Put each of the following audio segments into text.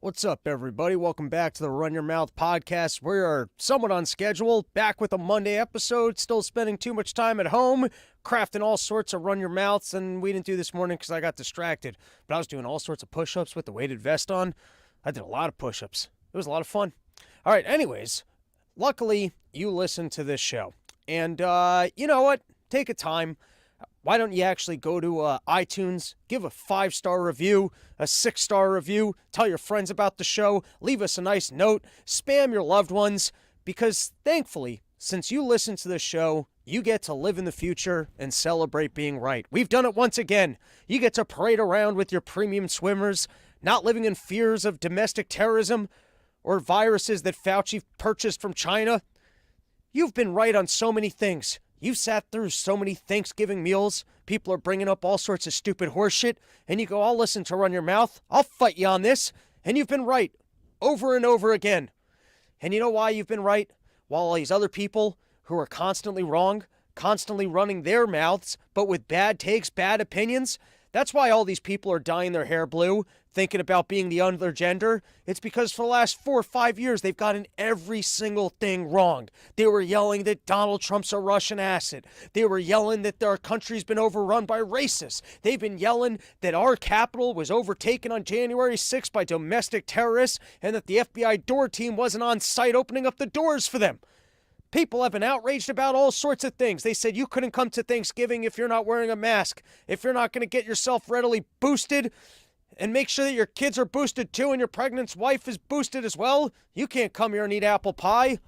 What's up, everybody? Welcome back to the Run Your Mouth podcast. We are somewhat on schedule, back with a Monday episode, still spending too much time at home, crafting all sorts of Run Your Mouths, and we didn't do this morning because I got distracted. But I was doing all sorts of push-ups with the weighted vest on. I did a lot of push-ups. It was a lot of fun. All right, anyways, luckily, you listen to this show. And you know what? Take a time. Why don't you actually go to iTunes, give a 5-star review, a 6-star review, tell your friends about the show, leave us a nice note, spam your loved ones, because thankfully, since you listen to this show, you get to live in the future and celebrate being right. We've done it once again. You get to parade around with your premium swimmers, not living in fears of domestic terrorism or viruses that Fauci purchased from China. You've been right on so many things. You've sat through so many Thanksgiving meals. People are bringing up all sorts of stupid horseshit, and you go, I'll listen to Run Your Mouth. I'll fight you on this. And you've been right over and over again. And you know why you've been right? While all these other people who are constantly wrong, constantly running their mouths, but with bad takes, bad opinions, that's why all these people are dyeing their hair blue, thinking about being the other gender. It's because for the last 4 or 5 years, they've gotten every single thing wrong. They were yelling that Donald Trump's a Russian asset. They were yelling that our country's been overrun by racists. They've been yelling that our capital was overtaken on January 6th by domestic terrorists and that the FBI door team wasn't on site opening up the doors for them. People have been outraged about all sorts of things. They said you couldn't come to Thanksgiving if you're not wearing a mask, if you're not going to get yourself readily boosted and make sure that your kids are boosted too and your pregnant wife is boosted as well. You can't come here and eat apple pie.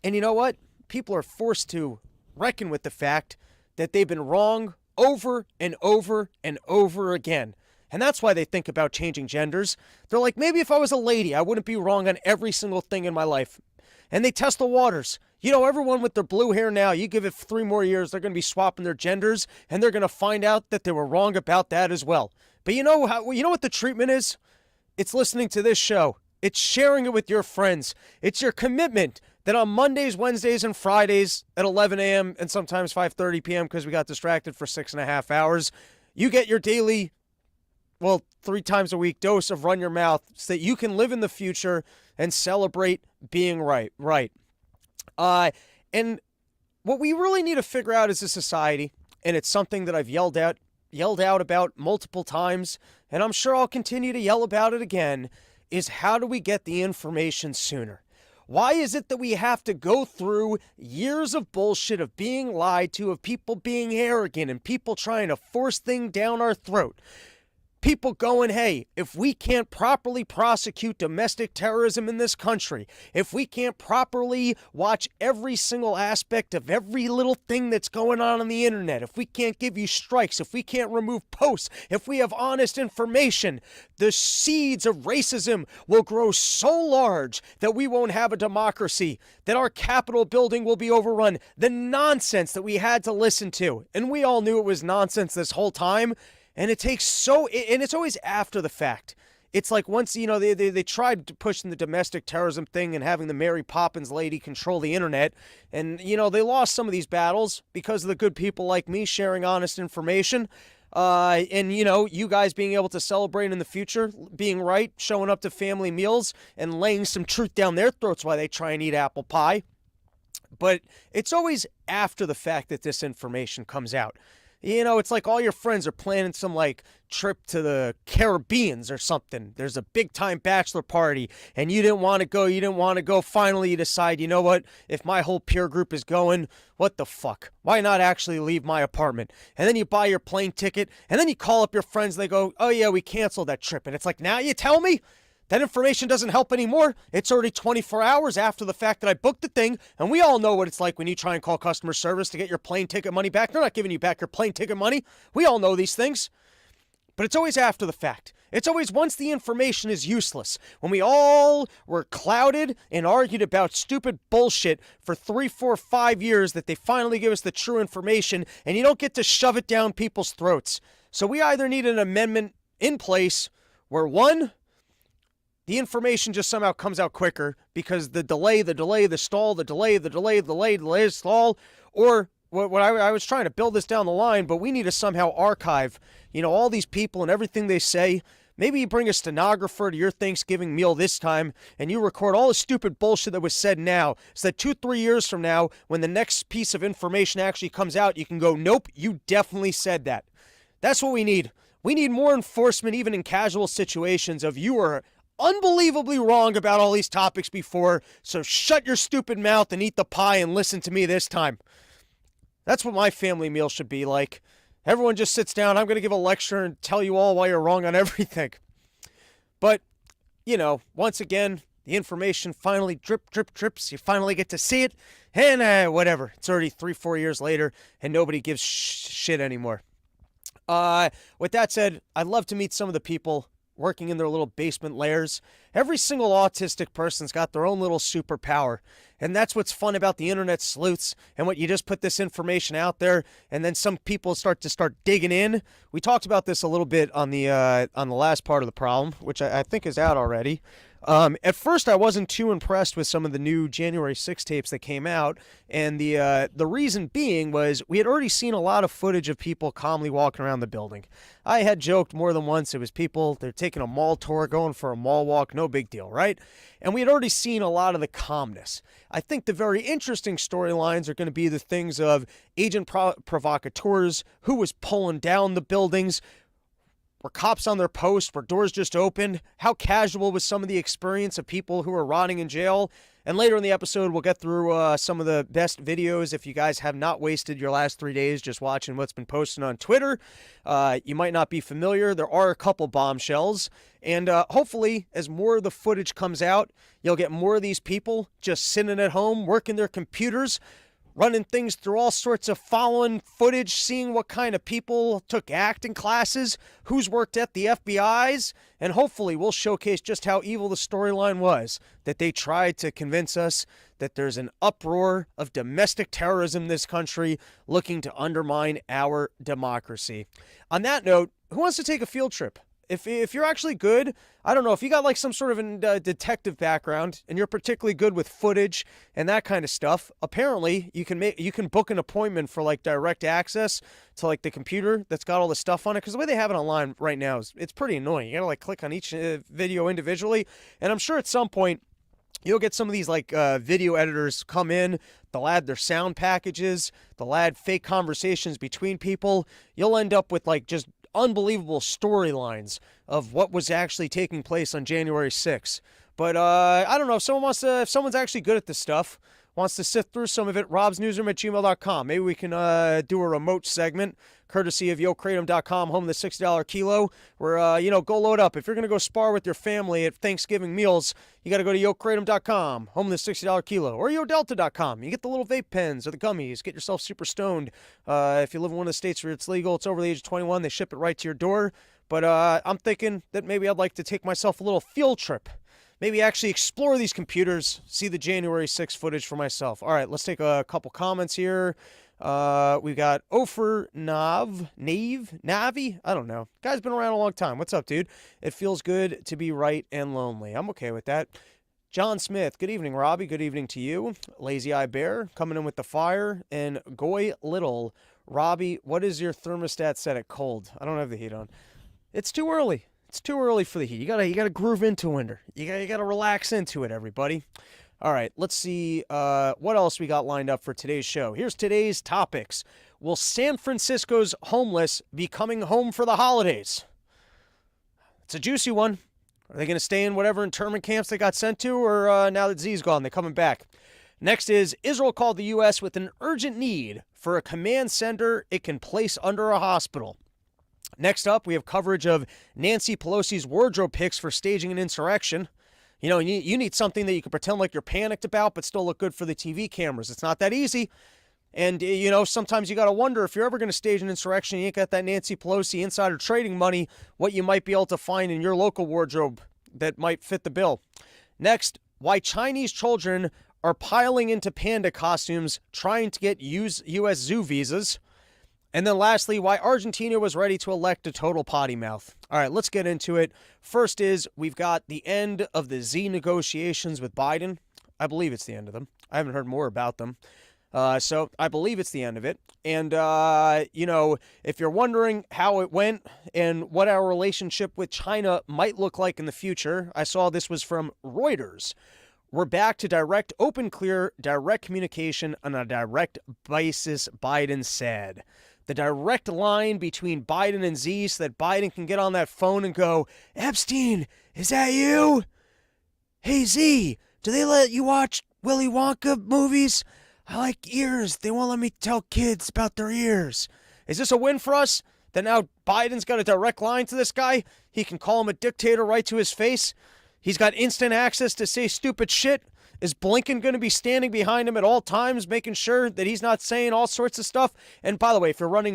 And you know what? People are forced to reckon with the fact that they've been wrong over and over and over again. And that's why they think about changing genders. They're like, maybe if I was a lady, I wouldn't be wrong on every single thing in my life. And they test the waters. You know, everyone with their blue hair now, you give it 3 more years, they're going to be swapping their genders, and they're going to find out that they were wrong about that as well. But you know what the treatment is? It's listening to this show. It's sharing it with your friends. It's your commitment that on Mondays, Wednesdays, and Fridays at 11 a.m. and sometimes 5:30 p.m. because we got distracted for 6.5 hours, you get your daily, 3 times a week dose of Run Your Mouth so that you can live in the future and celebrate being right. And what we really need to figure out as a society, and it's something that I've yelled out about multiple times, and I'm sure I'll continue to yell about it again, is how do we get the information sooner? Why is it that we have to go through years of bullshit, of being lied to, of people being arrogant, and people trying to force things down our throat? People going, hey, if we can't properly prosecute domestic terrorism in this country, if we can't properly watch every single aspect of every little thing that's going on the internet, if we can't give you strikes, if we can't remove posts, if we have honest information, the seeds of racism will grow so large that we won't have a democracy, that our Capitol building will be overrun. The nonsense that we had to listen to, and we all knew it was nonsense this whole time. And it takes and it's always after the fact. It's like once, they tried pushing the domestic terrorism thing and having the Mary Poppins lady control the internet. And, they lost some of these battles because of the good people like me sharing honest information. And, you guys being able to celebrate in the future, being right, showing up to family meals and laying some truth down their throats while they try and eat apple pie. But it's always after the fact that this information comes out. It's like all your friends are planning some trip to the Caribbean or something. There's a big time bachelor party and you didn't want to go. Finally, you decide, you know what? If my whole peer group is going, what the fuck? Why not actually leave my apartment? And then you buy your plane ticket and then you call up your friends. They go, oh yeah, we canceled that trip. And it's like, now you tell me? That information doesn't help anymore. It's already 24 hours after the fact that I booked the thing, and we all know what it's like when you try and call customer service to get your plane ticket money back. They're not giving you back your plane ticket money. We all know these things. But it's always after the fact. It's always once the information is useless. When we all were clouded and argued about stupid bullshit for 3, 4, 5 years that they finally give us the true information, and you don't get to shove it down people's throats. So we either need an amendment in place where, one, the information just somehow comes out quicker because the delay, the stall, or what I was trying to build this down the line, but we need to somehow archive, all these people and everything they say Maybe you bring a stenographer to your Thanksgiving meal this time and you record all the stupid bullshit that was said now so that 2-3 years from now, when the next piece of information actually comes out, you can go, nope, you definitely said that. That's what we need. We need more enforcement even in casual situations of you were unbelievably wrong about all these topics before, so shut your stupid mouth and eat the pie and listen to me this time. That's what my family meal should be like. Everyone just sits down. I'm going to give a lecture and tell you all why you're wrong on everything. But, once again, the information finally drips. You finally get to see it. And whatever. It's already 3-4 years later and nobody gives shit anymore. With that said, I'd love to meet some of the people working in their little basement lairs. Every single autistic person's got their own little superpower. And that's what's fun about the internet sleuths and what you just put this information out there and then some people start digging in. We talked about this a little bit on the last part of the problem, which I think is out already. At first, I wasn't too impressed with some of the new January 6 tapes that came out, and the reason being was we had already seen a lot of footage of people calmly walking around the building. I had joked more than once, it was people, they're taking a mall tour, going for a mall walk, no big deal, right? And we had already seen a lot of the calmness. I think the very interesting storylines are going to be the things of agent provocateurs, who was pulling down the buildings, were cops on their post? Were doors just opened? How casual was some of the experience of people who were rotting in jail? And later in the episode, we'll get through some of the best videos. If you guys have not wasted your last 3 days just watching what's been posted on Twitter, you might not be familiar. There are a couple bombshells. And hopefully, as more of the footage comes out, you'll get more of these people just sitting at home, working their computers, running things through all sorts of following footage, seeing what kind of people took acting classes, who's worked at the FBI's, and hopefully we'll showcase just how evil the storyline was, that they tried to convince us that there's an uproar of domestic terrorism in this country looking to undermine our democracy. On that note, who wants to take a field trip? If you're actually good, I don't know, if you got like some sort of a detective background and you're particularly good with footage and that kind of stuff, apparently you can book an appointment for like direct access to like the computer that's got all the stuff on it. Because the way they have it online right now is it's pretty annoying. You gotta like click on each video individually, and I'm sure at some point you'll get some of these like video editors come in. They'll add their sound packages. They'll add fake conversations between people. You'll end up with like just unbelievable storylines of what was actually taking place on January 6th. But I don't know, if someone's actually good at this stuff, wants to sift through some of it, robsnewsroom@gmail.com. Maybe we can do a remote segment, courtesy of YoKratom.com, home of the $6 kilo, where, go load up. If you're going to go spar with your family at Thanksgiving meals, you got to go to YoKratom.com, home of the $60 kilo, or YoDelta.com. You get the little vape pens or the gummies. Get yourself super stoned. If you live in one of the states where it's legal, it's over the age of 21, they ship it right to your door. But I'm thinking that maybe I'd like to take myself a little field trip. Maybe actually explore these computers, see the January 6th footage for myself. All right, let's take a couple comments here. We've got Ofer Navi? I don't know. Guy's been around a long time. What's up, dude? It feels good to be right and lonely. I'm okay with that. John Smith, good evening, Robbie. Good evening to you. Lazy Eye Bear, coming in with the fire. And Goy Little, Robbie, what is your thermostat set at cold? I don't have the heat on. It's too early. It's too early for the heat. You gotta groove into winter. You gotta relax into it, everybody. All right, let's see what else we got lined up for today's show. Here's today's topics. Will San Francisco's homeless be coming home for the holidays? It's a juicy one. Are they going to stay in whatever internment camps they got sent to, or now that Z's gone, they're coming back? Next is Israel called the U.S. with an urgent need for a command center it can place under a hospital. Next up, we have coverage of Nancy Pelosi's wardrobe picks for staging an insurrection. You know, you need something that you can pretend like you're panicked about, but still look good for the TV cameras. It's not that easy. And, you know, sometimes you got to wonder if you're ever going to stage an insurrection, you ain't got that Nancy Pelosi insider trading money, what you might be able to find in your local wardrobe that might fit the bill. Next, why Chinese children are piling into panda costumes trying to get U.S. zoo visas. And then lastly, why Argentina was ready to elect a total potty mouth. All right, let's get into it. First is we've got the end of the Z negotiations with Biden. I believe it's the end of them. I haven't heard more about them. So I believe it's the end of it. And, if you're wondering how it went and what our relationship with China might look like in the future, I saw this was from Reuters. We're back to direct, open, clear, direct communication on a direct basis, Biden said. The direct line between Biden and Z so that Biden can get on that phone and go, Epstein, is that you? Hey, Z, do they let you watch Willy Wonka movies? I like ears. They won't let me tell kids about their ears. Is this a win for us? That now Biden's got a direct line to this guy? He can call him a dictator right to his face? He's got instant access to say stupid shit? Is Blinken going to be standing behind him at all times, making sure that he's not saying all sorts of stuff? And by the way, if you're wondering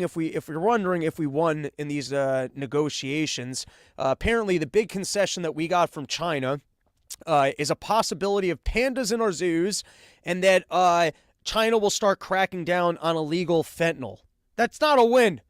if we won in these negotiations, apparently the big concession that we got from China is a possibility of pandas in our zoos, and that China will start cracking down on illegal fentanyl. That's not a win.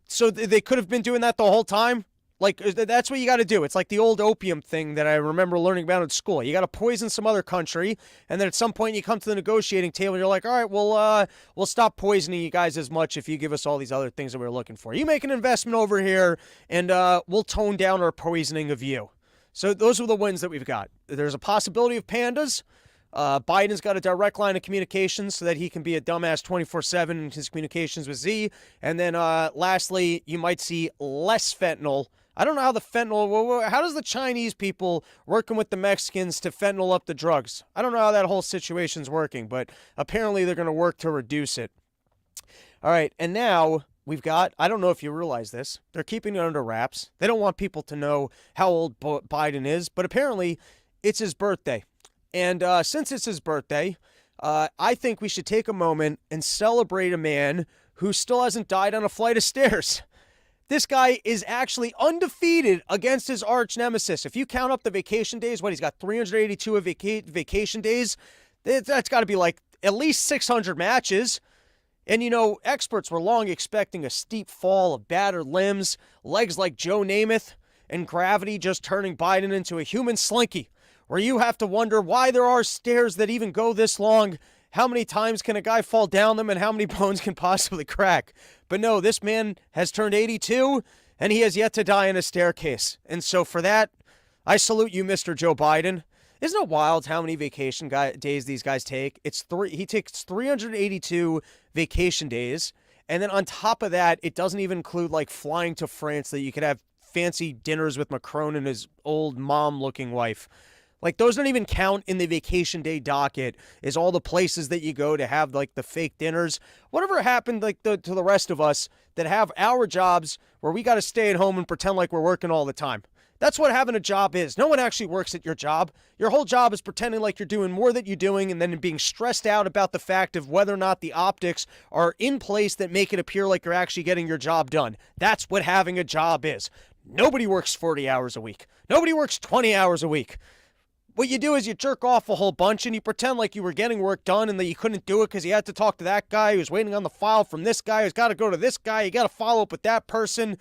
So they could have been doing that the whole time? Like, that's what you got to do. It's like the old opium thing that I remember learning about in school. You got to poison some other country, and then at some point you come to the negotiating table and you're like, all right, we'll stop poisoning you guys as much if you give us all these other things that we're looking for. You make an investment over here, and we'll tone down our poisoning of you. So those are the wins that we've got. There's a possibility of pandas. Biden's got a direct line of communication so that he can be a dumbass 24/7 in his communications with Z. And then lastly, you might see less fentanyl. I don't know how the fentanyl, how does the Chinese people working with the Mexicans to fentanyl up the drugs? I don't know how that whole situation's working, but apparently they're going to work to reduce it. All right, and now we've got, I don't know if you realize this, they're keeping it under wraps. They don't want people to know how old Biden is, but apparently it's his birthday. And since it's his birthday, I think we should take a moment and celebrate a man who still hasn't died on a flight of stairs. This guy is actually undefeated against his arch nemesis. If you count up the vacation days, he's got 382 vacation days. That's got to be like at least 600 matches. And, experts were long expecting a steep fall of battered limbs, legs like Joe Namath, and gravity just turning Biden into a human slinky, where you have to wonder why there are stairs that even go this long. How many times can a guy fall down them, and how many bones can possibly crack? But no, this man has turned 82, and he has yet to die in a staircase. And so for that, I salute you, Mr. Joe Biden. Isn't it wild how many vacation days these guys take? He takes 382 vacation days, and then on top of that, it doesn't even include like flying to France that you could have fancy dinners with Macron and his old mom-looking wife. Like, those don't even count in the vacation day docket, is all the places that you go to have, like, the fake dinners. Whatever happened, like, to the rest of us that have our jobs where we got to stay at home and pretend like we're working all the time. That's what having a job is. No one actually works at your job. Your whole job is pretending like you're doing more than you're doing, and then being stressed out about the fact of whether or not the optics are in place that make it appear like you're actually getting your job done. That's what having a job is. Nobody works 40 hours a week. Nobody works 20 hours a week. What you do is you jerk off a whole bunch and you pretend like you were getting work done and that you couldn't do it because you had to talk to that guy who's waiting on the file from this guy who's got to go to this guy. You got to follow up with that person.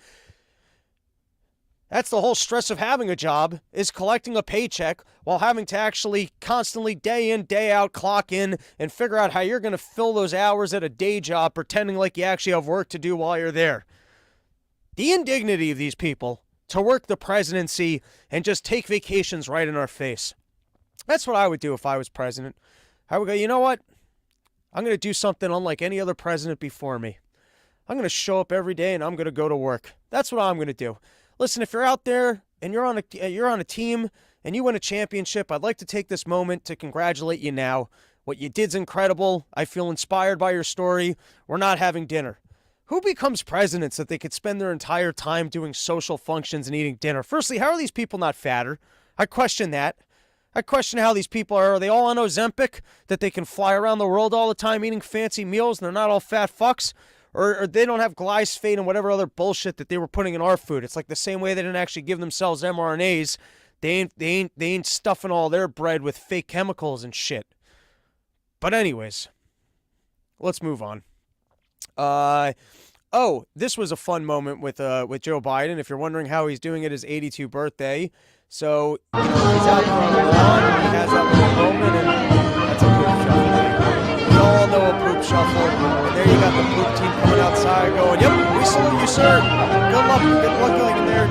That's the whole stress of having a job, is collecting a paycheck while having to actually constantly day in, day out, clock in and figure out how you're going to fill those hours at a day job pretending like you actually have work to do while you're there. The indignity of these people to work the presidency and just take vacations right in our face. That's what I would do if I was president. I would go, you know what? I'm going to do something unlike any other president before me. I'm going to show up every day and I'm going to go to work. That's what I'm going to do. Listen, if you're out there and you're on a team and you win a championship, I'd like to take this moment to congratulate you now. What you did's incredible. I feel inspired by your story. We're not having dinner. Who becomes presidents that they could spend their entire time doing social functions and eating dinner? Firstly, how are these people not fatter? I question that. I question how these people are. Are they all on Ozempic that they can fly around the world all the time eating fancy meals and they're not all fat fucks? Or they don't have glyphosate and whatever other bullshit that they were putting in our food. It's like the same way they didn't actually give themselves mRNAs. They ain't stuffing all their bread with fake chemicals and shit. But anyways, let's move on. This was a fun moment with Joe Biden. If you're wondering how he's doing at his 82nd birthday, so he's out there on the lawn and he has that little moment, and that's a good shot. We all know poop team coming outside going, yep, we salute you, sir. Good luck going in there.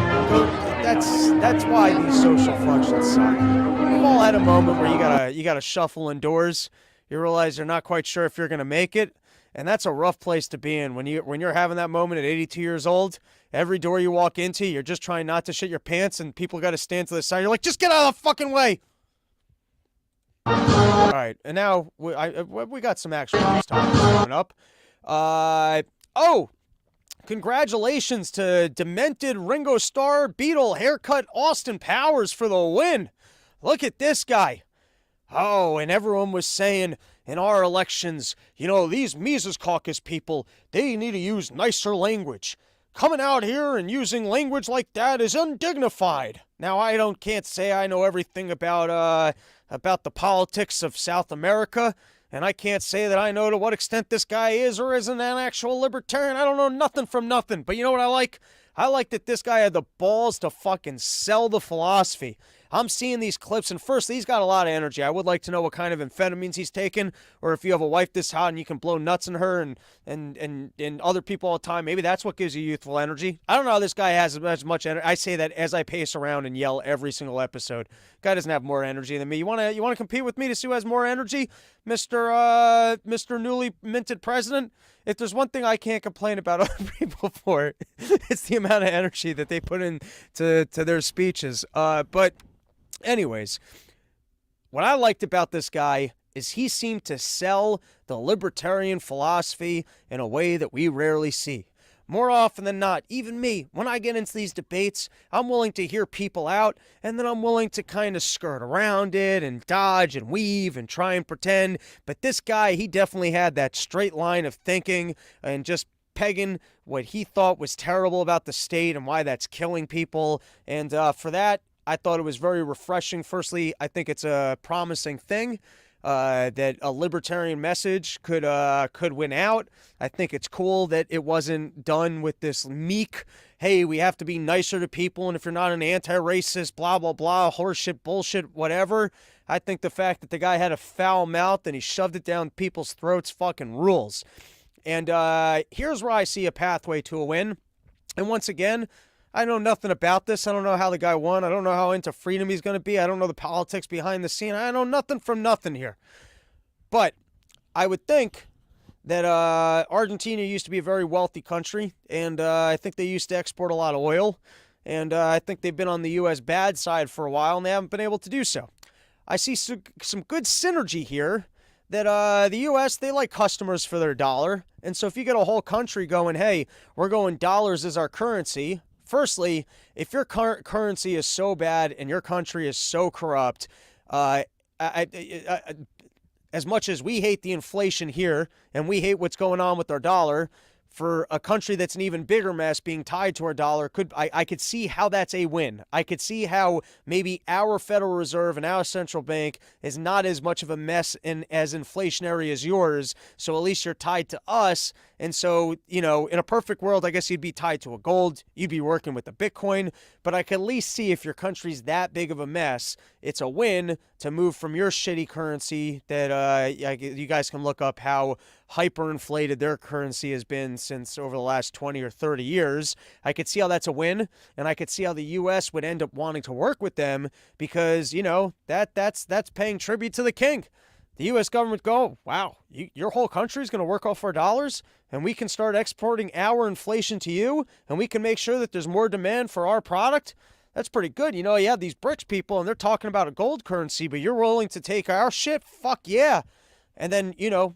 That's why these social functions suck. We've all had a moment where you gotta shuffle indoors. You realize you're not quite sure if you're gonna make it, and that's a rough place to be in when you're having that moment at 82 years old. Every door you walk into, you're just trying not to shit your pants, and people got to stand to the side. You're like, just get out of the fucking way. All right, and now we got some actual news topics coming up. Congratulations to demented Ringo Starr Beatle haircut Austin Powers for the win. Look at this guy. Oh, and everyone was saying in our elections, these Mises Caucus people, they need to use nicer language. Coming out here and using language like that is undignified. Now, I can't say I know everything about the politics of South America, and I can't say that I know to what extent this guy is or isn't an actual libertarian. I don't know nothing from nothing. But you know what I like? I like that this guy had the balls to fucking sell the philosophy. I'm seeing these clips, and firstly, he's got a lot of energy. I would like to know what kind of amphetamines he's taken, or if you have a wife this hot and you can blow nuts in her and other people all the time, maybe that's what gives you youthful energy. I don't know how this guy has as much energy. I say that as I pace around and yell every single episode. Guy doesn't have more energy than me. You want to compete with me to see who has more energy, Mr. Newly minted president? If there's one thing I can't complain about other people for, it's the amount of energy that they put into their speeches. But anyways, what I liked about this guy is he seemed to sell the libertarian philosophy in a way that we rarely see. More often than not, even me, when I get into these debates, I'm willing to hear people out, and then I'm willing to kind of skirt around it and dodge and weave and try and pretend. But this guy, he definitely had that straight line of thinking and just pegging what he thought was terrible about the state and why that's killing people. And for that, I thought it was very refreshing. Firstly, I think it's a promising thing. That a libertarian message could win out. I think it's cool that it wasn't done with this meek, hey, we have to be nicer to people, and if you're not an anti-racist, blah, blah, blah, horseshit, bullshit, whatever. I think the fact that the guy had a foul mouth and he shoved it down people's throats fucking rules. And here's where I see a pathway to a win. And once again, I know nothing about this. I don't know how the guy won. I don't know how into freedom he's going to be. I don't know the politics behind the scene. I know nothing from nothing here. But I would think that Argentina used to be a very wealthy country, and I think they used to export a lot of oil. And I think they've been on the U.S. bad side for a while, and they haven't been able to do so. I see some good synergy here that the U.S., they like customers for their dollar. And so if you get a whole country going, hey, we're going dollars as our currency. Firstly, if your currency is so bad and your country is so corrupt, as much as we hate the inflation here and we hate what's going on with our dollar, for a country that's an even bigger mess being tied to our dollar, I could see how that's a win. I could see how maybe our Federal Reserve and our central bank is not as much of a mess and as inflationary as yours, so at least you're tied to us. And so, in a perfect world, I guess you'd be tied to a gold, you'd be working with the Bitcoin, but I could at least see if your country's that big of a mess, it's a win to move from your shitty currency that you guys can look up how hyperinflated their currency has been since over the last 20 or 30 years. I could see how that's a win, and I could see how the U.S. would end up wanting to work with them because, that's paying tribute to the king. The U.S. government go, wow, your whole country is going to work off our dollars, and we can start exporting our inflation to you, and we can make sure that there's more demand for our product. That's pretty good. You have these BRICS people, and they're talking about a gold currency, but you're willing to take our shit? Fuck yeah. And then,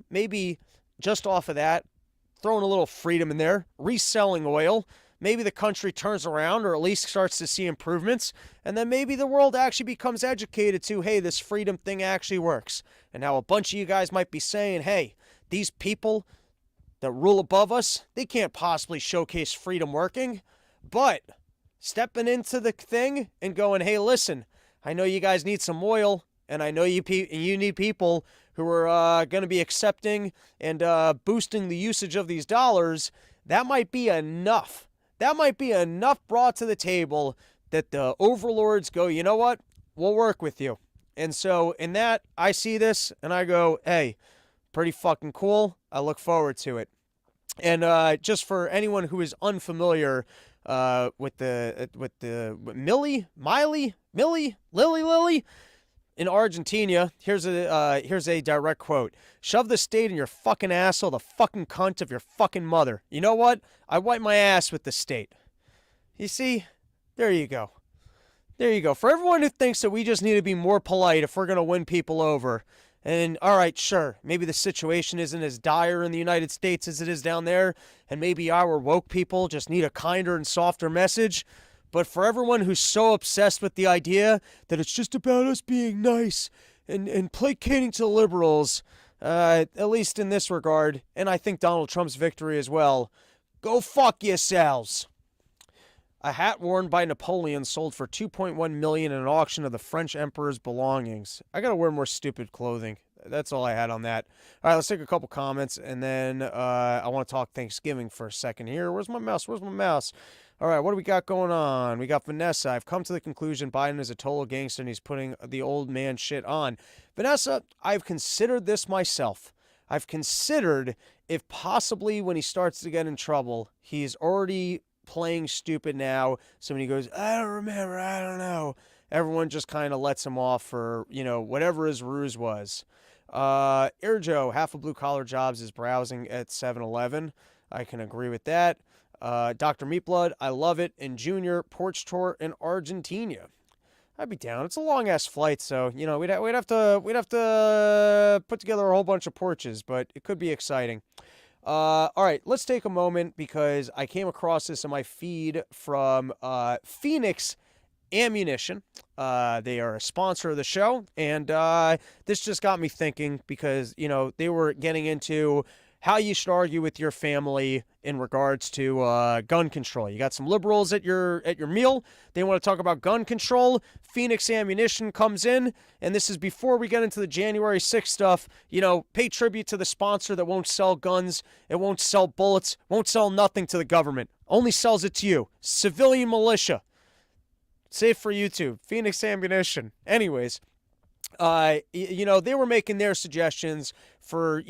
maybe just off of that, throwing a little freedom in there, reselling oil. Maybe the country turns around or at least starts to see improvements. And then maybe the world actually becomes educated to, hey, this freedom thing actually works. And now a bunch of you guys might be saying, hey, these people that rule above us, they can't possibly showcase freedom working. But stepping into the thing and going, hey, listen, I know you guys need some oil, and I know you need people who are going to be accepting and boosting the usage of these dollars. That might be enough. That might be enough brought to the table that the overlords go, you know what? We'll work with you. And so in that, I see this and I go, hey, pretty fucking cool. I look forward to it. And just for anyone who is unfamiliar with Millie, Lily in Argentina, here's a direct quote: "Shove the state in your fucking asshole, the fucking cunt of your fucking mother." You know what? I wipe my ass with the state. You see, there you go. There you go. For everyone who thinks that we just need to be more polite if we're going to win people over, and all right, sure, maybe the situation isn't as dire in the United States as it is down there, and maybe our woke people just need a kinder and softer message. But for everyone who's so obsessed with the idea that it's just about us being nice and placating to the liberals, at least in this regard, and I think Donald Trump's victory as well, go fuck yourselves. A hat worn by Napoleon sold for $2.1 million in an auction of the French emperor's belongings. I gotta wear more stupid clothing. That's all I had on that. All right, let's take a couple comments, and then I want to talk Thanksgiving for a second here. Where's my mouse? All right, what do we got going on? We got Vanessa. I've come to the conclusion Biden is a total gangster, and he's putting the old man shit on. Vanessa, I've considered this myself. I've considered if possibly when he starts to get in trouble, he's already playing stupid now. So when he goes, I don't remember, I don't know, everyone just kind of lets him off for, whatever his ruse was. Joe, half of blue collar jobs is browsing at 7-Eleven. I can agree with that. Dr. Meatblood, I love it. And Junior, porch tour in Argentina. I'd be down. It's a long ass flight, so we'd have to put together a whole bunch of porches, but it could be exciting. All right, let's take a moment because I came across this in my feed from Phoenix Ammunition. They are a sponsor of the show, and this just got me thinking because, they were getting into how you should argue with your family in regards to gun control. You got some liberals at your meal. They want to talk about gun control. Phoenix Ammunition comes in, and this is before we get into the January 6th stuff. Pay tribute to the sponsor that won't sell guns. It won't sell bullets. Won't sell nothing to the government. Only sells it to you. Civilian militia. Safe for YouTube. Phoenix Ammunition. Anyways, they were making their suggestions for,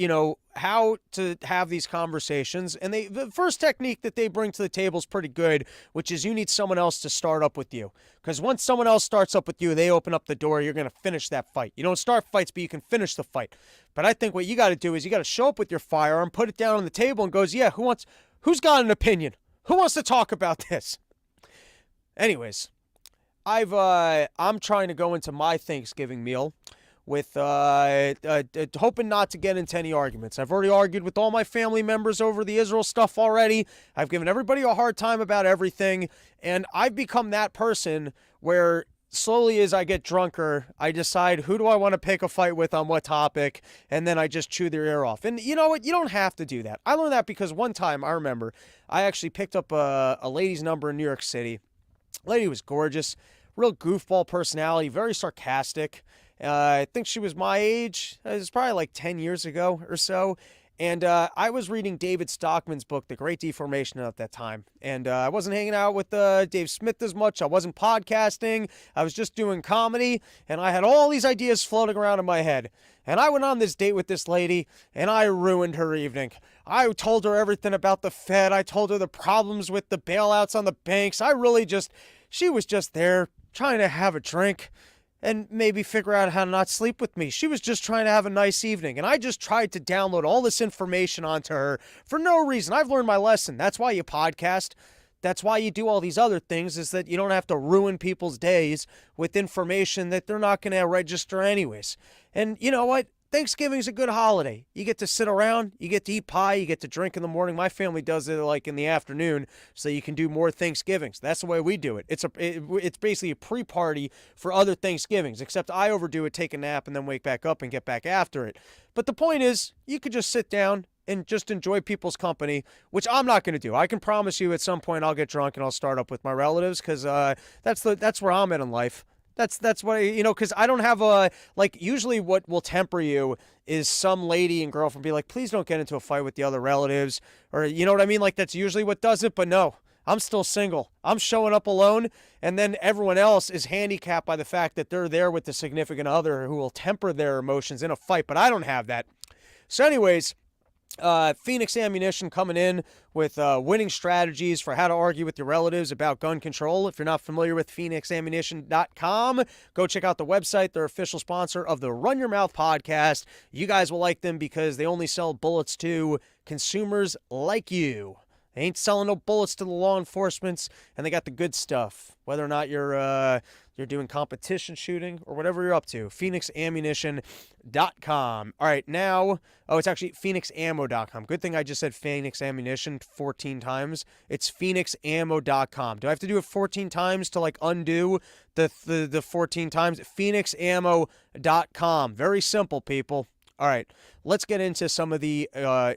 how to have these conversations. And the first technique that they bring to the table is pretty good, which is you need someone else to start up with you. Because once someone else starts up with you, they open up the door, you're going to finish that fight. You don't start fights, but you can finish the fight. But I think what you got to do is you got to show up with your firearm, put it down on the table and goes, yeah, who's got an opinion? Who wants to talk about this? Anyways, I'm trying to go into my Thanksgiving meal with hoping not to get into any arguments. I've already argued with all my family members over the Israel stuff already. I've given everybody a hard time about everything, and I've become that person where slowly as I get drunker, I decide who do I want to pick a fight with on what topic, and then I just chew their ear off. And you know what? You don't have to do that. I learned that because one time, I remember, I actually picked up a lady's number in New York City. Lady was gorgeous, real goofball personality, very sarcastic. I think she was my age. It was probably like 10 years ago or so. And I was reading David Stockman's book, The Great Deformation, at that time. And I wasn't hanging out with Dave Smith as much. I wasn't podcasting. I was just doing comedy. And I had all these ideas floating around in my head. And I went on this date with this lady, and I ruined her evening. I told her everything about the Fed. I told her the problems with the bailouts on the banks. She was just there trying to have a drink and maybe figure out how to not sleep with me. She was just trying to have a nice evening, and I just tried to download all this information onto her for no reason. I've learned my lesson. That's why you podcast. That's why you do all these other things, is that you don't have to ruin people's days with information that they're not going to register anyways. And you know what? Thanksgiving's a good holiday. You get to sit around, you get to eat pie, you get to drink in the morning. My family does it like in the afternoon so you can do more Thanksgivings. That's the way we do it. It's basically a pre-party for other Thanksgivings, except I overdo it, take a nap, and then wake back up and get back after it. But the point is, you could just sit down and just enjoy people's company, which I'm not going to do. I can promise you at some point I'll get drunk and I'll start up with my relatives because that's where I'm at in life. That's what because I don't have usually what will temper you is some lady and girlfriend be like, please don't get into a fight with the other relatives, or you know what I mean? Like that's usually what does it, but no, I'm still single. I'm showing up alone, and then everyone else is handicapped by the fact that they're there with the significant other who will temper their emotions in a fight, but I don't have that. So anyways, Phoenix Ammunition coming in with winning strategies for how to argue with your relatives about gun control. If you're not familiar with PhoenixAmmunition.com, go check out the website. They're official sponsor of the Run Your Mouth podcast. You guys will like them because they only sell bullets to consumers like you. They ain't selling no bullets to the law enforcements, and they got the good stuff. Whether or not you're doing competition shooting or whatever you're up to, PhoenixAmmunition.com. All right, now, it's actually PhoenixAmmo.com. Good thing I just said Phoenix Ammunition 14 times. It's PhoenixAmmo.com. Do I have to do it 14 times to undo the 14 times? PhoenixAmmo.com. Very simple, people. All right, let's get into some of the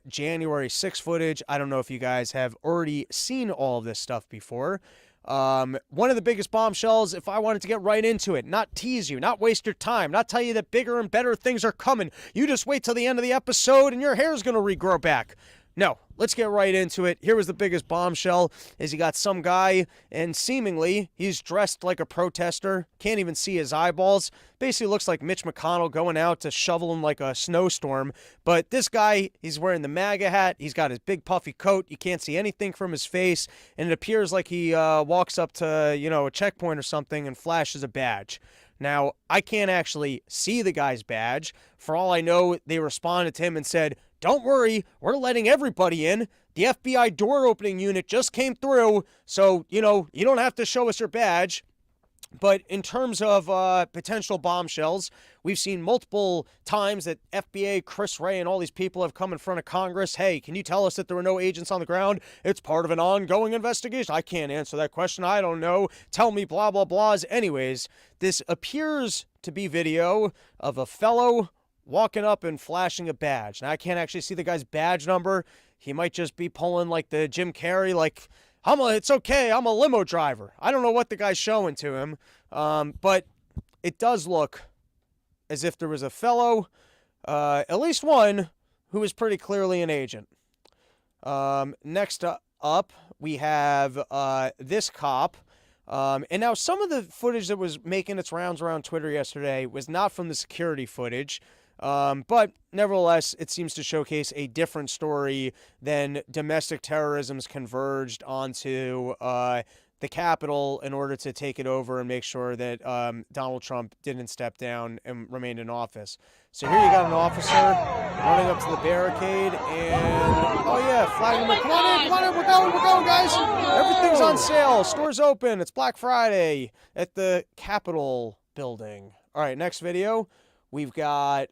January 6th footage. I don't know if you guys have already seen all of this stuff before. One of the biggest bombshells, if I wanted to get right into it, not tease you, not waste your time, not tell you that bigger and better things are coming. You just wait till the end of the episode and your hair's going to regrow back. No, let's get right into it. Here was the biggest bombshell, is you got some guy, and seemingly he's dressed like a protester, can't even see his eyeballs. Basically looks like Mitch McConnell going out to shovel him like a snowstorm. But this guy, he's wearing the MAGA hat, he's got his big puffy coat, you can't see anything from his face, and it appears like he walks up to, a checkpoint or something and flashes a badge. Now, I can't actually see the guy's badge. For all I know, they responded to him and said, "Don't worry, we're letting everybody in. The FBI door opening unit just came through, so, you don't have to show us your badge." But in terms of potential bombshells, we've seen multiple times that FBA, Chris Wray, and all these people have come in front of Congress. Hey, can you tell us that there were no agents on the ground? It's part of an ongoing investigation. I can't answer that question. I don't know. Tell me blah, blah, blahs. Anyways, this appears to be video of a fellow walking up and flashing a badge. Now, I can't actually see the guy's badge number. He might just be pulling like the Jim Carrey, it's okay, I'm a limo driver. I don't know what the guy's showing to him, but it does look as if there was a fellow, at least one, who is pretty clearly an agent. Next up, we have this cop. And now some of the footage that was making its rounds around Twitter yesterday was not from the security footage. But nevertheless, it seems to showcase a different story than domestic terrorism's converged onto the Capitol in order to take it over and make sure that Donald Trump didn't step down and remained in office. So here you got an officer running up to the barricade and, oh yeah, flagging him. Come on in, we're going, guys. Everything's on sale. Store's open. It's Black Friday at the Capitol building. All right, next video. We've got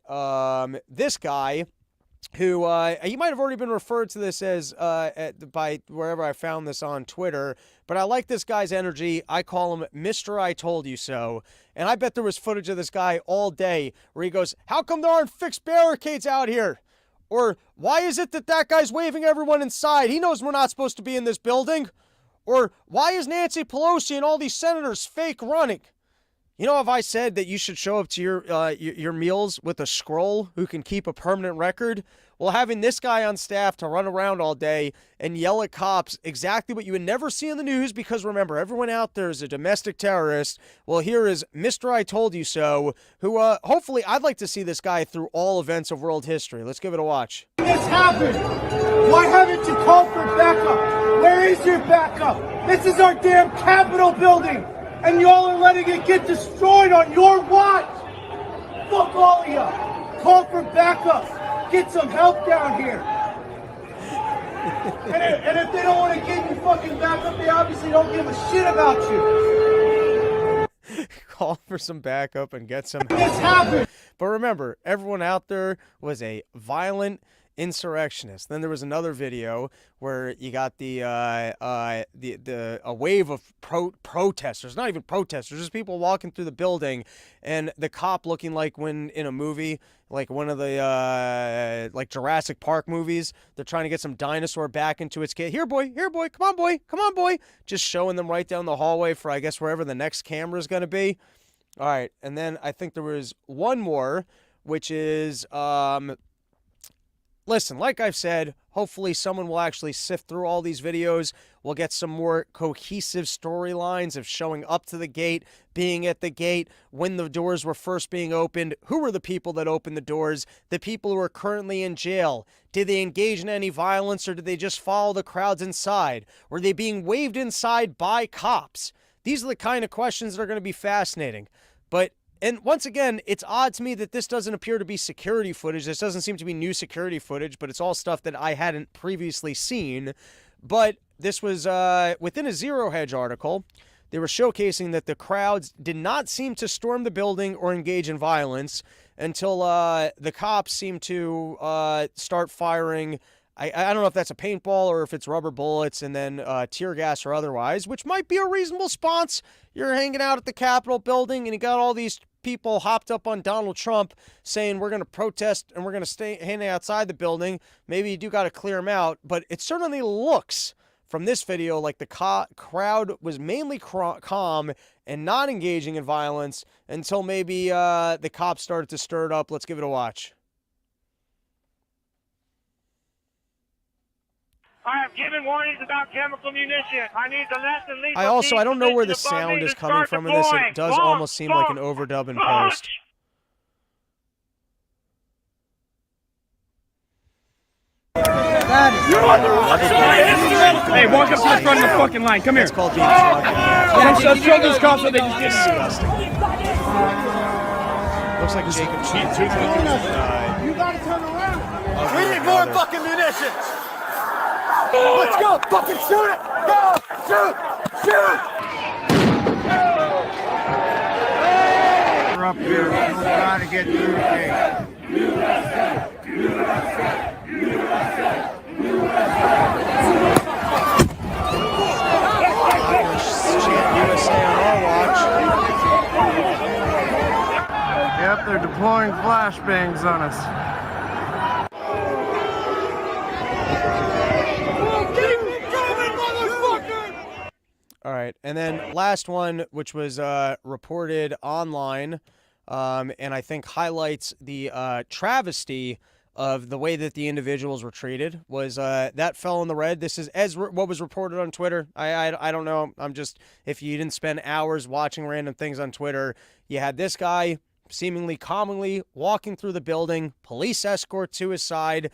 this guy who he might have already been referred to this as by wherever I found this on Twitter, but I like this guy's energy. I call him Mr. I Told You So, and I bet there was footage of this guy all day where he goes, "How come there aren't fixed barricades out here?" Or, "Why is it that guy's waving everyone inside? He knows we're not supposed to be in this building." Or, "Why is Nancy Pelosi and all these senators fake running?" If I said that you should show up to your meals with a scroll who can keep a permanent record? Well, having this guy on staff to run around all day and yell at cops exactly what you would never see in the news, because remember, everyone out there is a domestic terrorist. Well, here is Mr. I Told You So, who hopefully I'd like to see this guy through all events of world history. Let's give it a watch. This happened. Why haven't you called for backup? Where is your backup? This is our damn Capitol building. And y'all are letting it get destroyed on your watch. Fuck all of you. Call for backup. Get some help down here. and if they don't want to give you fucking backup, they obviously don't give a shit about you. Call for some backup and get some help. This happened. But remember, everyone out there was a violent insurrectionist. Then there was another video where you got a wave of protesters, not even protesters, just people walking through the building, and the cop looking like when in a movie, like one of the like Jurassic Park movies, they're trying to get some dinosaur back into its cage. Here boy, come on boy, just showing them right down the hallway for, I guess, wherever the next camera is going to be. All right, and then I think there was one more, which is listen, like I've said, hopefully someone will actually sift through all these videos. We'll get some more cohesive storylines of showing up to the gate, being at the gate, when the doors were first being opened, who were the people that opened the doors, the people who are currently in jail. Did they engage in any violence, or did they just follow the crowds inside? Were they being waved inside by cops? These are the kind of questions that are going to be fascinating. And once again, it's odd to me that this doesn't appear to be security footage. This doesn't seem to be new security footage, but it's all stuff that I hadn't previously seen. But this was within a Zero Hedge article. They were showcasing that the crowds did not seem to storm the building or engage in violence until the cops seemed to start firing. I don't know if that's a paintball or if it's rubber bullets and then tear gas or otherwise, which might be a reasonable response. You're hanging out at the Capitol building and you got all these people hopped up on Donald Trump saying we're going to protest and we're going to stay hanging outside the building. Maybe you do got to clear them out, but it certainly looks from this video like the crowd was mainly calm and not engaging in violence until maybe the cops started to stir it up. Let's give it a watch. I have given warnings about chemical munitions. I need the less than lethal. I don't know where the sound is coming from in this. It does almost seem like an overdub in post. Hey, walk up to the front of the fucking line. Come here. It's called being drunk. Let's show those cops what they just did. Disgusting. Looks like Jacob Cheat. You gotta turn around. We need more fucking munitions! Let's go! Fucking shoot it! Go! Shoot! Shoot! We're up here. We're trying to get through the gate. USA on our watch. Yep, they're deploying flashbangs on us. All right, and then last one, which was reported online, and I think highlights the travesty of the way that the individuals were treated, was that fell in the red. This is as what was reported on Twitter. I don't know. I'm just, if you didn't spend hours watching random things on Twitter, you had this guy seemingly calmly walking through the building, police escort to his side,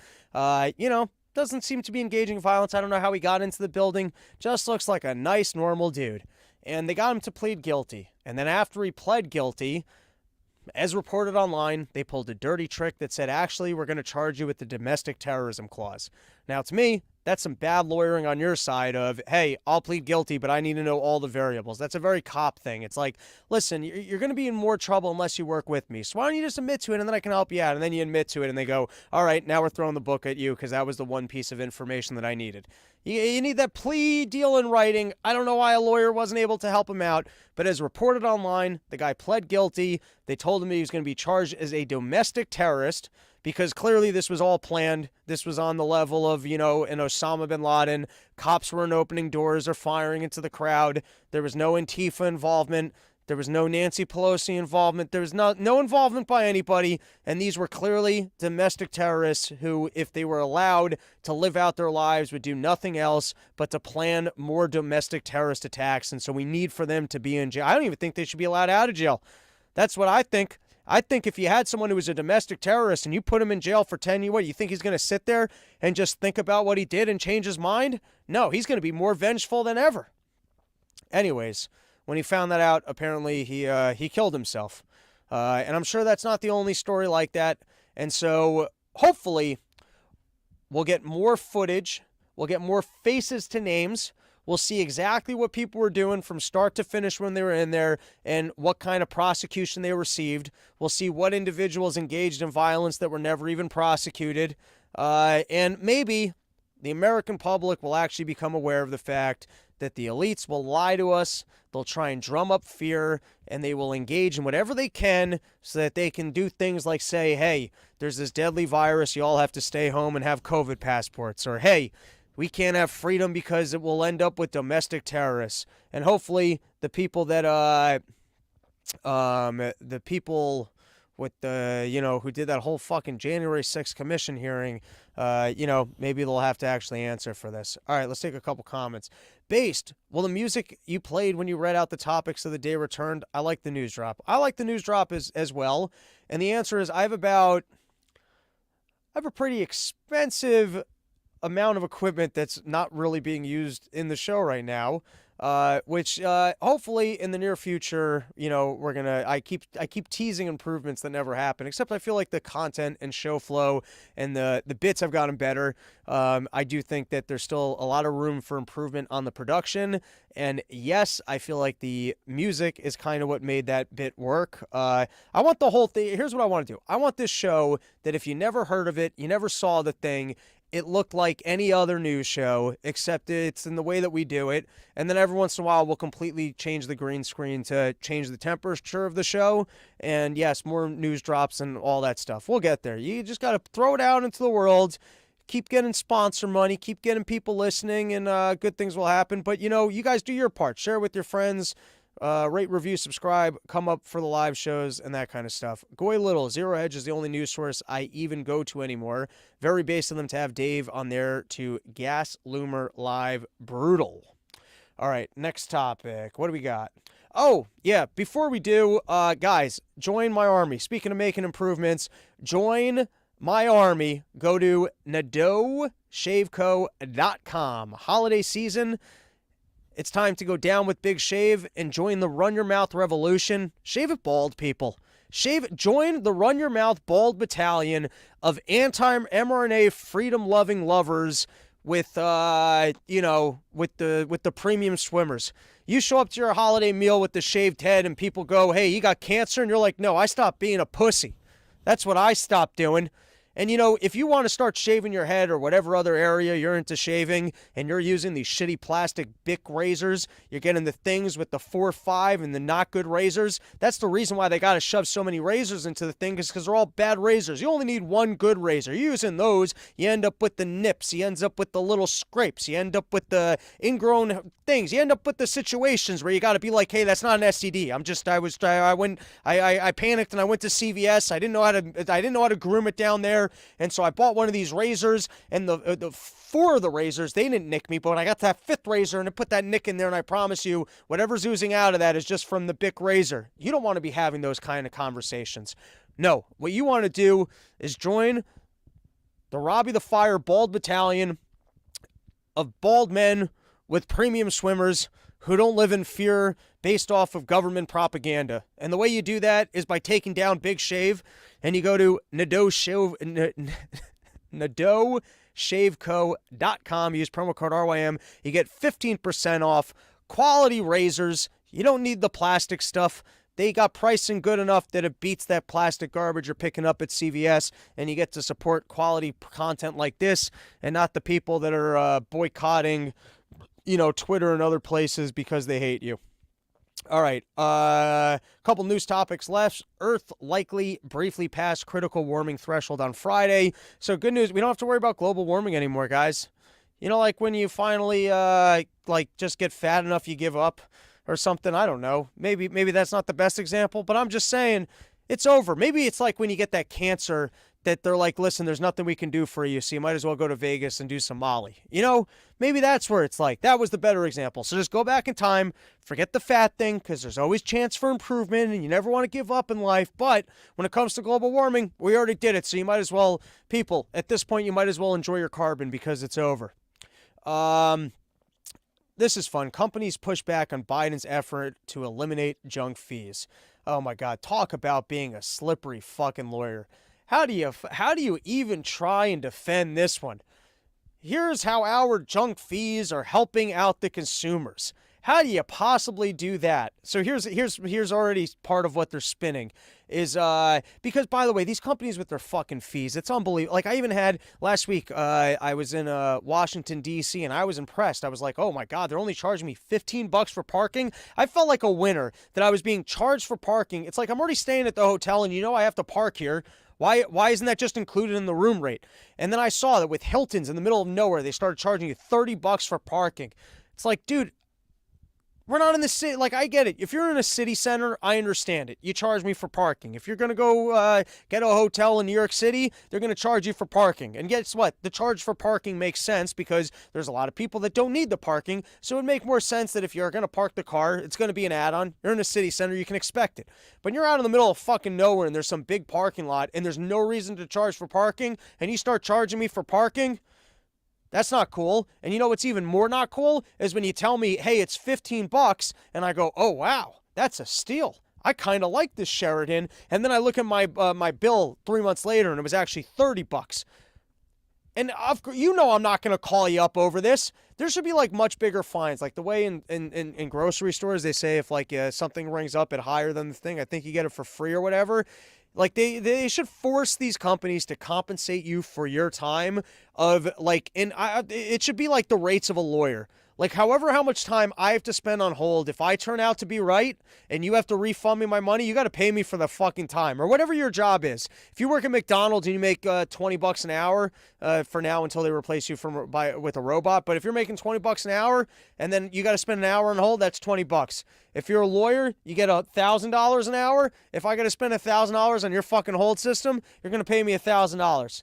doesn't seem to be engaging in violence. I don't know how he got into the building. Just looks like a nice, normal dude. And they got him to plead guilty. And then after he pled guilty, as reported online, they pulled a dirty trick that said, actually, we're going to charge you with the domestic terrorism clause. Now, to me, that's some bad lawyering on your side of, hey, I'll plead guilty, but I need to know all the variables. That's a very cop thing. It's like, listen, you're going to be in more trouble unless you work with me. So why don't you just admit to it, and then I can help you out. And then you admit to it, and they go, all right, now we're throwing the book at you because that was the one piece of information that I needed. You need that plea deal in writing. I don't know why a lawyer wasn't able to help him out, but as reported online, the guy pled guilty. They told him he was going to be charged as a domestic terrorist because clearly this was all planned. This was on the level of, an Osama bin Laden. Cops weren't opening doors or firing into the crowd. There was no Antifa involvement. There was no Nancy Pelosi involvement. There was no involvement by anybody. And these were clearly domestic terrorists who, if they were allowed to live out their lives, would do nothing else but to plan more domestic terrorist attacks. And so we need for them to be in jail. I don't even think they should be allowed out of jail. That's what I think. I think if you had someone who was a domestic terrorist and you put him in jail for 10 years, what, you think he's going to sit there and just think about what he did and change his mind? No, he's going to be more vengeful than ever. Anyways, when he found that out, apparently he killed himself. And I'm sure that's not the only story like that. And so hopefully we'll get more footage. We'll get more faces to names. We'll see exactly what people were doing from start to finish when they were in there and what kind of prosecution they received. We'll see what individuals engaged in violence that were never even prosecuted. And maybe the American public will actually become aware of the fact that the elites will lie to us. They'll try and drum up fear, and they will engage in whatever they can so that they can do things like say, hey, there's this deadly virus. You all have to stay home and have COVID passports. Or, hey, we can't have freedom because it will end up with domestic terrorists. And hopefully the people that, with the, who did that whole fucking January 6th commission hearing, maybe they'll have to actually answer for this. All right, let's take a couple comments. Based, well, the music you played when you read out the topics of the day returned, I like the news drop. I like the news drop as well. And the answer is I have a pretty expensive amount of equipment that's not really being used in the show right now. Which hopefully in the near future, we're gonna. I keep teasing improvements that never happen. Except I feel like the content and show flow and the bits have gotten better. I do think that there's still a lot of room for improvement on the production. And yes, I feel like the music is kind of what made that bit work. I want the whole thing. Here's what I want to do. I want this show that if you never heard of it, you never saw the thing. It looked like any other news show, except it's in the way that we do it. And then every once in a while, we'll completely change the green screen to change the temperature of the show. And yes, more news drops and all that stuff. We'll get there. You just got to throw it out into the world. Keep getting sponsor money. Keep getting people listening, and good things will happen. But, you guys do your part. Share with your friends. Rate, review, subscribe, come up for the live shows and that kind of stuff. Goy Little, Zero Hedge is the only news source I even go to anymore. Very base of them to have Dave on there to Gas Loomer Live. Brutal. All right, next topic. What do we got? Oh, yeah, before we do, guys, join my army. Speaking of making improvements, join my army. Go to NadeauShaveCo.com. Holiday season. It's time to go down with Big Shave and join the Run Your Mouth revolution. Shave it bald, people. Join the Run Your Mouth Bald Battalion of anti-mRNA freedom-loving lovers with, with the premium swimmers. You show up to your holiday meal with the shaved head and people go, hey, you got cancer? And you're like, no, I stopped being a pussy. That's what I stopped doing. And, if you want to start shaving your head or whatever other area you're into shaving and you're using these shitty plastic Bic razors, you're getting the things with the 4-5 and the not good razors. That's the reason why they got to shove so many razors into the thing, is because they're all bad razors. You only need one good razor. You're using those, you end up with the nips. You end up with the little scrapes. You end up with the ingrown things. You end up with the situations where you got to be like, hey, that's not an STD. I panicked and I went to CVS. I didn't know how to groom it down there. And so I bought one of these razors, and the 4 of the razors, they didn't nick me, but when I got to that 5th razor and I put that nick in there, and I promise you, whatever's oozing out of that is just from the Bic razor. You don't want to be having those kind of conversations. No, what you want to do is join the Robbie the Fire Bald Battalion of bald men with premium swimmers who don't live in fear based off of government propaganda. And the way you do that is by taking down Big Shave, and you go to NadeauShaveCo.com. Use promo code RYM. You get 15% off. Quality razors. You don't need the plastic stuff. They got pricing good enough that it beats that plastic garbage you're picking up at CVS, and you get to support quality content like this and not the people that are boycotting, Twitter and other places because they hate you. All right, couple news topics left. Earth likely briefly passed critical warming threshold on Friday. So good news, we don't have to worry about global warming anymore, guys. Like when you finally, just get fat enough you give up or something. I don't know. Maybe that's not the best example, but I'm just saying it's over. Maybe it's like when you get that cancer that they're like, listen, there's nothing we can do for you, so you might as well go to Vegas and do some Molly. Maybe that's where it's like. That was the better example. So just go back in time, forget the fat thing, because there's always chance for improvement, and you never want to give up in life. But when it comes to global warming, we already did it, so you might as well, people, at this point, you might as well enjoy your carbon because it's over. This is fun. Companies push back on Biden's effort to eliminate junk fees. Oh, my God. Talk about being a slippery fucking lawyer. How do you even try and defend this one? Here's how our junk fees are helping out the consumers. How do you possibly do that? So here's already part of what they're spinning is because, by the way, these companies with their fucking fees, it's unbelievable. Like I even had last week, I was in Washington D.C. and I was impressed. I was like, oh my God, they're only charging me $15 for parking. I felt like a winner that I was being charged for parking. It's like I'm already staying at the hotel and I have to park here. Why isn't that just included in the room rate? And then I saw that with Hilton's in the middle of nowhere, they started charging you $30 for parking. It's like, dude, We're not in the city. Like, I get it. If you're in a city center, I understand it. You charge me for parking. If you're going to go get a hotel in New York City, they're going to charge you for parking. And guess what? The charge for parking makes sense because there's a lot of people that don't need the parking. So it would make more sense that if you're going to park the car, it's going to be an add-on. You're in a city center, you can expect it. But you're out in the middle of fucking nowhere and there's some big parking lot and there's no reason to charge for parking and you start charging me for parking. That's not cool. And you know what's even more not cool is when you tell me, hey, it's $15, and I go, oh, wow, that's a steal. I kind of like this Sheraton. And then I look at my my bill 3 months later, and it was actually $30. And you know I'm not going to call you up over this. There should be like much bigger fines. Like the way in grocery stores, they say if like something rings up at higher than the thing, I think you get it for free or whatever. Like they should force these companies to compensate you for your time of like, it should be like the rates of a lawyer. Like how much time I have to spend on hold, if I turn out to be right and you have to refund me my money, you got to pay me for the fucking time or whatever your job is. If you work at McDonald's and you make $20 an hour for now until they replace you with a robot, but if you're making $20 an hour and then you got to spend an hour on hold, that's $20. If you're a lawyer, you get $1,000 an hour. If I got to spend $1,000 on your fucking hold system, you're going to pay me $1,000.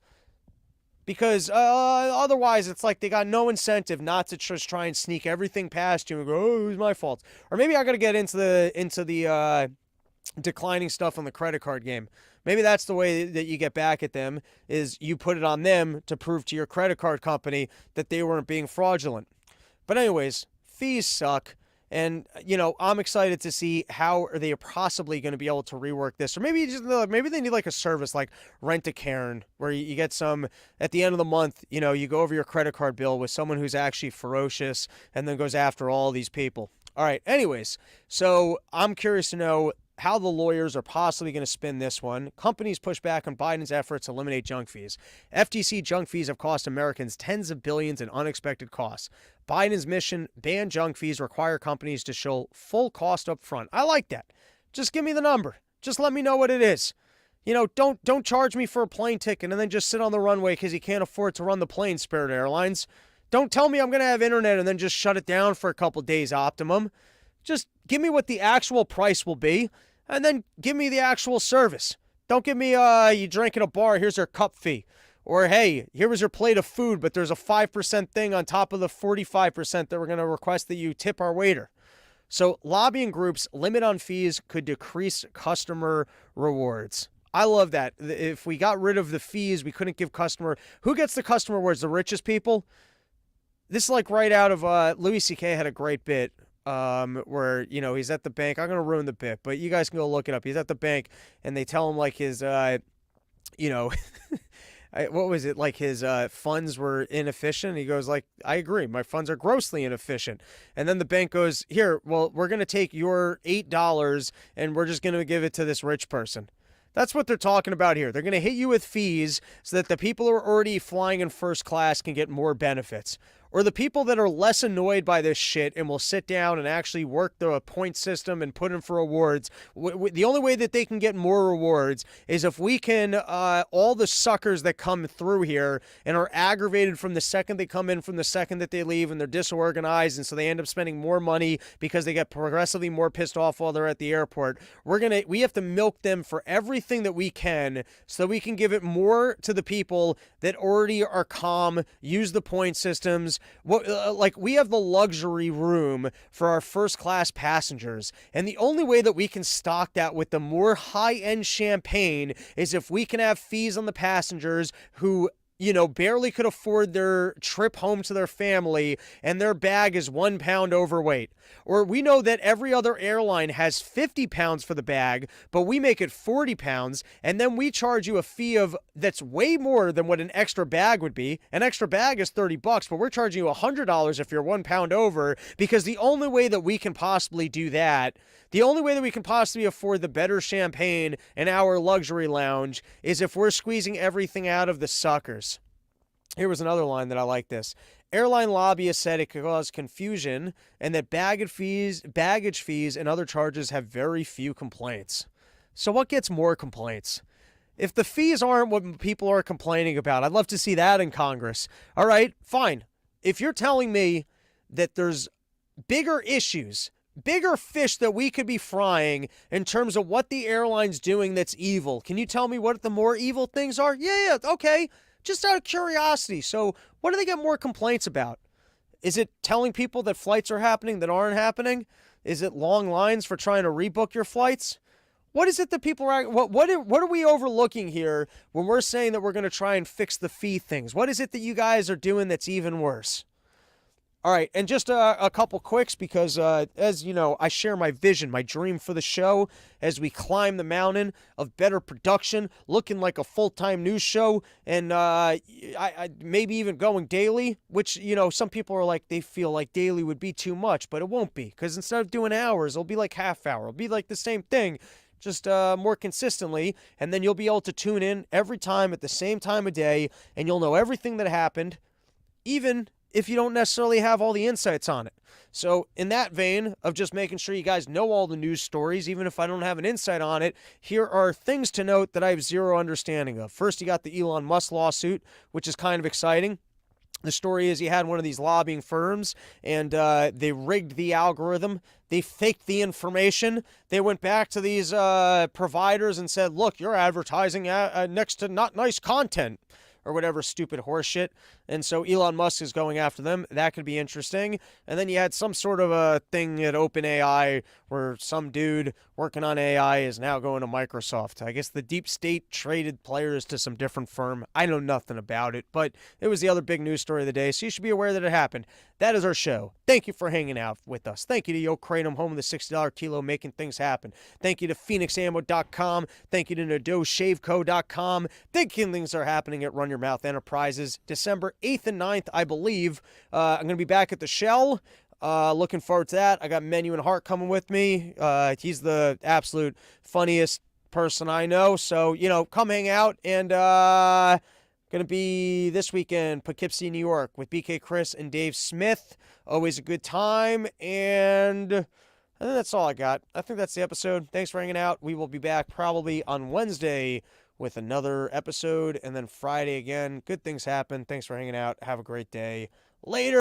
Because otherwise, it's like they got no incentive not to just try and sneak everything past you and go, oh, it was my fault. Or maybe I got to get into the declining stuff on the credit card game. Maybe that's the way that you get back at them, is you put it on them to prove to your credit card company that they weren't being fraudulent. But anyways, fees suck. And, you know, I'm excited to see how are they possibly going to be able to rework this. Or maybe they need like a service like Rent-A-Karen where you get some at the end of the month, you know, you go over your credit card bill with someone who's actually ferocious and then goes after all these people. All right. Anyways, so I'm curious to know how the lawyers are possibly going to spin this one. Companies push back on Biden's efforts to eliminate junk fees. FTC junk fees have cost Americans tens of billions in unexpected costs. Biden's mission, ban junk fees, require companies to show full cost up front. I like that. Just give me the number. Just let me know what it is. You know, don't charge me for a plane ticket and then just sit on the runway because you can't afford to run the plane, Spirit Airlines. Don't tell me I'm going to have internet and then just shut it down for a couple days optimum. Just give me what the actual price will be. And then give me the actual service. Don't give me, you drink at a bar, here's your cup fee. Or, hey, here was your plate of food, but there's a 5% thing on top of the 45% that we're going to request that you tip our waiter. So lobbying groups' limit on fees could decrease customer rewards. I love that. If we got rid of the fees, we couldn't give customer... Who gets the customer rewards? The richest people? This is like right out of... Louis C.K. had a great bit. Where, you know, he's at the bank. I'm going to ruin the bit, but you guys can go look it up. He's at the bank and they tell him like his, you know, what was it? Like his, funds were inefficient. He goes like, I agree. My funds are grossly inefficient. And then the bank goes, here, well, we're going to take your $8 and we're just going to give it to this rich person. That's what they're talking about here. They're going to hit you with fees so that the people who are already flying in first class can get more benefits. Or the people that are less annoyed by this shit and will sit down and actually work the point system and put in for awards. The only way that they can get more rewards is if we can, all the suckers that come through here and are aggravated from the second they come in, from the second that they leave, and they're disorganized, and so they end up spending more money because they get progressively more pissed off while they're at the airport. We have to milk them for everything that we can so we can give it more to the people that already are calm, use the point systems. Like we have the luxury room for our first class passengers, and the only way that we can stock that with the more high-end champagne is if we can have fees on the passengers who, you know, barely could afford their trip home to their family and their bag is 1 pound overweight. Or we know that every other airline has 50 pounds for the bag, but we make it 40 pounds, and then we charge you a fee that's way more than what an extra bag would be. An extra bag is $30, but we're charging you $100 if you're 1 pound over, because the only way that we can possibly do that, the only way that we can possibly afford the better champagne in our luxury lounge is if we're squeezing everything out of the suckers. Here was another line that I like this. Airline lobbyists said it could cause confusion and that baggage fees, and other charges have very few complaints. So what gets more complaints? If the fees aren't what people are complaining about, I'd love to see that in Congress. All right, fine. If you're telling me that there's bigger issues, bigger fish that we could be frying in terms of what the airline's doing that's evil. Can you tell me what the more evil things are? Yeah, okay. Just out of curiosity. So what do they get more complaints about? Is it telling people that flights are happening that aren't happening? Is it long lines for trying to rebook your flights? What is it that people are, what are we overlooking here when we're saying that we're going to try and fix the fee things? What is it that you guys are doing that's even worse? All right, and just a couple quicks because, as you know, I share my vision, my dream for the show as we climb the mountain of better production, looking like a full-time news show, and I maybe even going daily, which, you know, some people are like, they feel like daily would be too much, but it won't be, because instead of doing hours, it'll be like half hour. It'll be like the same thing, just more consistently, and then you'll be able to tune in every time at the same time of day, and you'll know everything that happened, even if you don't necessarily have all the insights on it. So in that vein of just making sure you guys know all the news stories, even if I don't have an insight on it, here are things to note that I have zero understanding of. First, you got the Elon Musk lawsuit, which is kind of exciting. The story is he had one of these lobbying firms, and they rigged the algorithm. They faked the information. They went back to these providers and said, look, you're advertising next to not nice content, or whatever stupid horseshit. And so Elon Musk is going after them. That could be interesting. And then you had some sort of a thing at OpenAI where some dude working on AI is now going to Microsoft. I guess the deep state traded players to some different firm. I know nothing about it, but it was the other big news story of the day, so you should be aware that it happened. That is our show. Thank you for hanging out with us. Thank you to Yo Kratom, home of the $60 kilo, making things happen. Thank you to PhoenixAmmo.com. Thank you to NadeauShaveCo.com. Thinking things are happening at Run Your Mouth Enterprises, December 8th and 9th, I believe. I'm going to be back at the Shell. Looking forward to that. I got Menu and Hart coming with me. He's the absolute funniest person I know. So, you know, come hang out. And going to be this weekend, Poughkeepsie, New York, with BK Chris and Dave Smith. Always a good time. And I think that's all I got. I think that's the episode. Thanks for hanging out. We will be back probably on Wednesday with another episode, and then Friday again. Good things happen. Thanks for hanging out. Have a great day. Later.